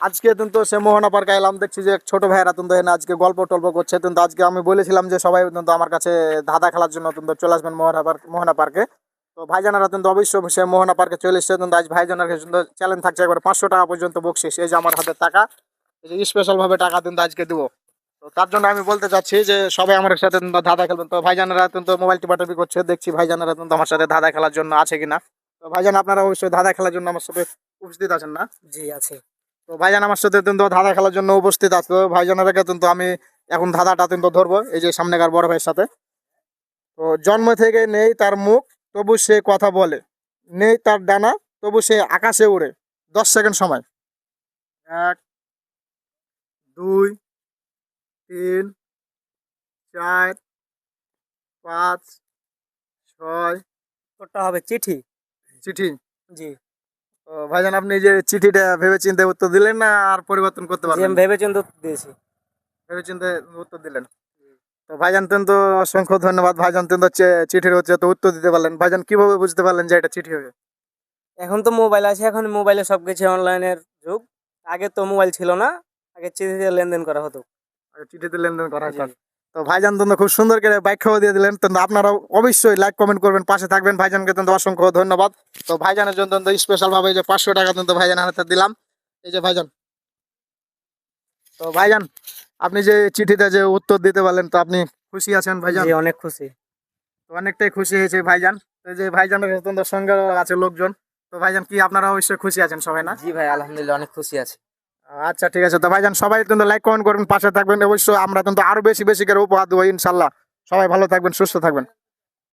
আজকে কিন্তু সে মোহনা পার্কে এলাম, দেখছি যে ছোট ভাইয়েরা কিন্তু এখানে আজকে গল্প টল্প করছে। কিন্তু আজকে আমি বলেছিলাম যে সবাই কিন্তু আমার কাছে ধাঁধা খেলার জন্য কিন্তু চলে আসবেন মোহনা পার্কে। তো ভাইজানারা কিন্তু অবশ্যই সে মোহনা পার্কে চলে এসছে। কিন্তু আজ ভাইজানার কাছে কিন্তু চ্যালেঞ্জ থাকছে একবার 500 টাকা পর্যন্ত বকশিস। এই যে আমার হাতে টাকা, এই যে স্পেশাল ভাবে টাকা কিন্তু আজকে দেবো। তো তার জন্য আমি বলতে চাচ্ছি যে সবাই আমার সাথে কিন্তু ধাঁধা খেলবেন। তো ভাইজানারা কিন্তু মোবাইল টিপাটাপি করছে, দেখছি ভাইজানারা কিন্তু আমার সাথে ধাঁধা খেলার জন্য আছে কিনা। তো ভাইজান আপনারা অবশ্যই ধাঁধা খেলার জন্য আমার সাথে উপস্থিত আছেন না? জি আছে। তো ভাইজান আমার সাথে কিন্তু ধাঁধা খেলার জন্য উপস্থিত আছে। তো ভাইজানেরকে কিন্তু আমি এখন ধাঁধাটা কিন্তু ধরবো এই যে সামনেকার বড় ভাইয়ের সাথে। তো জন্ম থেকে নেই তার মুখ, তবু সে কথা বলে, নেই তার ডানা, তবু সে আকাশে উড়ে। 10 সেকেন্ড সময়। 1, 2, 3, 4, 5, 6। ওটা হবে চিঠি। চিঠি? জি। তো ভাইজান আপনি যে চিঠিটা ভেবে চিন্তে উত্তর দিলেন না আর পরিবর্তন করতে জি পারবেন? আমি ভেবে চিন্তে উত্তর দিয়েছি। ভেবে চিন্তে উত্তর দিলেন। তো ভাইজান কিন্তু অসংখ্য ধন্যবাদ। ভাইজান কিন্তু হচ্ছে চিঠির হচ্ছে তো উত্তর দিতে পারলেন। ভাইজান কিভাবে বুঝতে পারলেন যে এটা চিঠি হবে? এখন তো মোবাইল আছে, এখন মোবাইলে সবকিছু অনলাইনের যুগ। আগে তো মোবাইল ছিল না, আগে চিঠিতে লেনদেন করা হতো। আগে চিঠিতে লেনদেন করা জি। হতো। তো ভাইজান কিন্তু খুব সুন্দর করে ব্যাখ্যাও দিয়ে দিলেন। তো আপনারা অবশ্যই লাইক কমেন্ট করবেন, পাশে থাকবেন। ভাইজানকে কিন্তু অসংখ্য ধন্যবাদ। তো ভাইজানের জন্য স্পেশাল ভাবে এই যে 500 টাকা কিন্তু ভাইজানের হাতে দিলাম। এই যে ভাইজান। তো ভাইজান আপনি যে চিঠিতে যে উত্তর দিতে পারলেন, তো আপনি খুশি আছেন ভাইজান? জি অনেক খুশি। তো অনেকটাই খুশি হয়েছে ভাইজান। তো এই যে ভাইজানের অত্যন্ত সঙ্গে আছে লোকজন। তো ভাইজান কি আপনারা অবশ্যই খুশি আছেন সবাই না? জি ভাই আলহামদুলিল্লাহ অনেক খুশি আছি। আচ্ছা ঠিক আছে। তো ভাইজান সবাই কিন্তু লাইক কমেন্ট করবেন, পাশে থাকবেন। অবশ্যই আমরা কিন্তু আরো বেশি বেশি করে উপহার দেবো ইনশাল্লাহ। সবাই ভালো থাকবেন, সুস্থ থাকবেন।